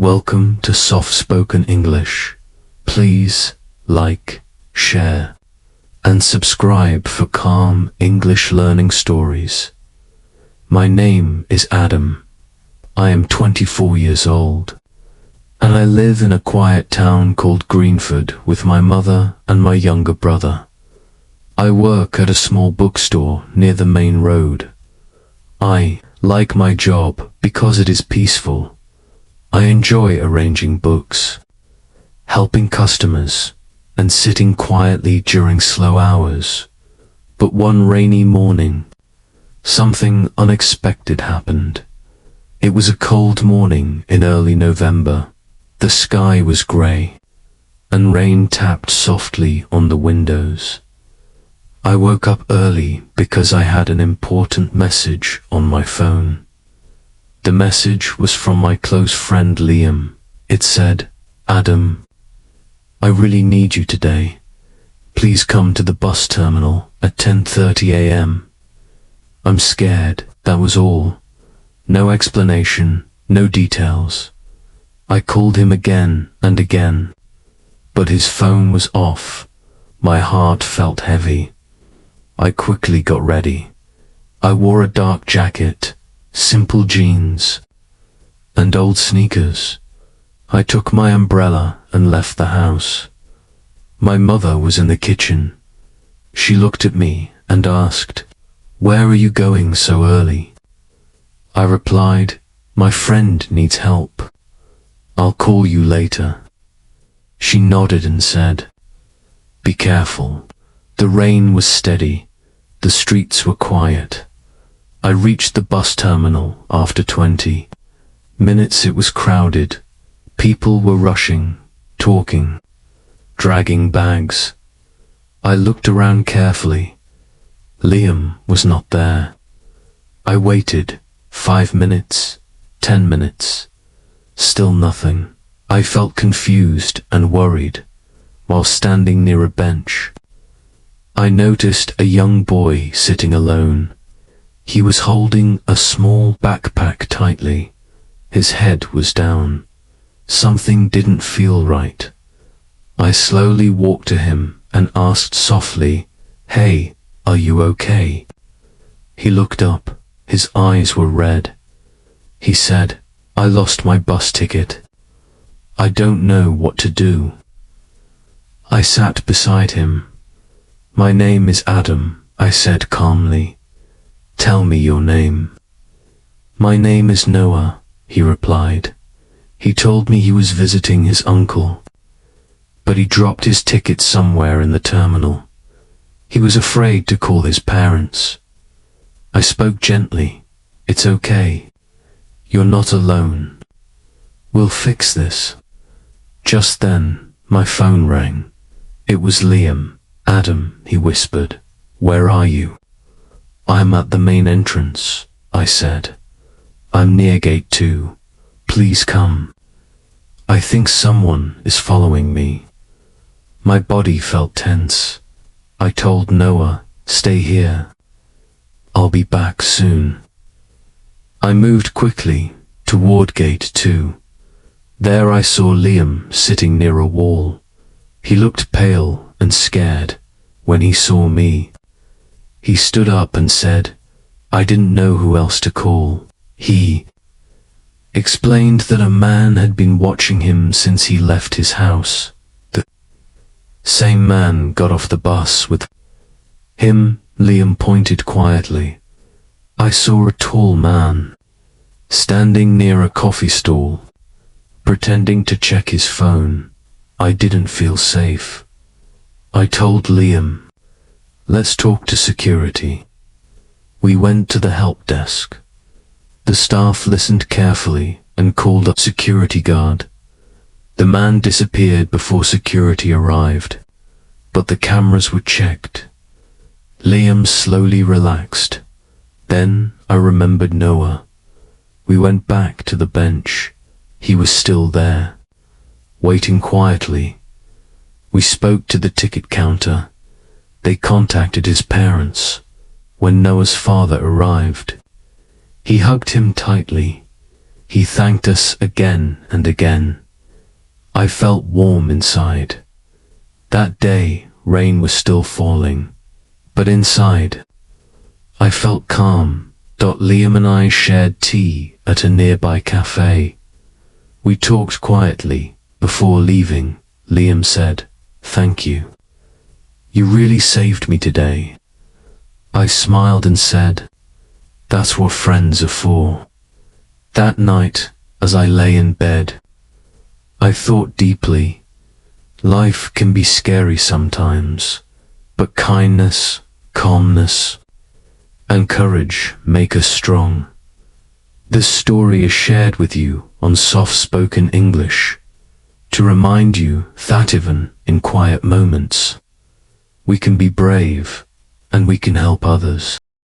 Welcome to Soft Spoken English. Please like, share, and subscribe for calm English learning stories. My name is Adam. I am 24 years old, and I live in a quiet town called Greenford with my mother and my younger brother. I work at a small bookstore near the main road. I like my job because it is peaceful. I enjoy arranging books, helping customers, and sitting quietly during slow hours. But one rainy morning, something unexpected happened. It was a cold morning in early November. The sky was grey, and rain tapped softly on the windows. I woke up early because I had an important message on my phone. The message was from my close friend Liam. It said, "Adam, I really need you today. Please come to the bus terminal at 10:30 a.m. I'm scared, that was all. No explanation, no details. I called him again and again, but his phone was off. My heart felt heavy. I quickly got ready. I wore a dark jacket, simple jeans, and old sneakers. I took my umbrella and left the house. My mother was in the kitchen. She looked at me and asked, "Where are you going so early?" I replied, "My friend needs help. I'll call you later." She nodded and said, "Be careful." The rain was steady. The streets were quiet. I reached the bus terminal after 20 minutes. It was crowded. People were rushing, talking, dragging bags. I looked around carefully. Liam was not there. I waited 5 minutes, 10 minutes. Still nothing. I felt confused and worried while standing near a bench. I noticed a young boy sitting alone. He was holding a small backpack tightly. His head was down. Something didn't feel right. I slowly walked to him and asked softly, "Hey, are you okay?" He looked up. His eyes were red. He said, "I lost my bus ticket. I don't know what to do." I sat beside him. "My name is Adam," I said calmly. "Tell me your name." "My name is Noah," he replied. He told me he was visiting his uncle, but he dropped his ticket somewhere in the terminal. He was afraid to call his parents. I spoke gently. "It's okay. You're not alone. We'll fix this." Just then, my phone rang. It was Liam. "Adam," he whispered, "where are you?" "I'm at the main entrance," I said. "I'm near gate 2. Please come. I think someone is following me." My body felt tense. I told Noah, "Stay here. I'll be back soon." I moved quickly toward gate 2. There I saw Liam sitting near a wall. He looked pale and scared when he saw me. He stood up and said, "I didn't know who else to call." He explained that a man had been watching him since he left his house. The same man got off the bus with him. Liam pointed quietly. I saw a tall man standing near a coffee stall, pretending to check his phone. I didn't feel safe. I told Liam, "Let's talk to security." We went to the help desk. The staff listened carefully and called up security guard. The man disappeared before security arrived, but the cameras were checked. Liam slowly relaxed. Then I remembered Noah. We went back to the bench. He was still there, waiting quietly. We spoke to the ticket counter. They contacted his parents. When Noah's father arrived, he hugged him tightly. He thanked us again and again. I felt warm inside. That day, rain was still falling, but inside, I felt calm. Liam and I shared tea at a nearby cafe. We talked quietly. Before leaving, Liam said, "Thank you. You really saved me today." I smiled and said, "That's what friends are for." That night, as I lay in bed, I thought deeply. Life can be scary sometimes, but kindness, calmness, and courage make us strong. This story is shared with you on soft-spoken English to remind you that even in quiet moments, we can be brave and we can help others.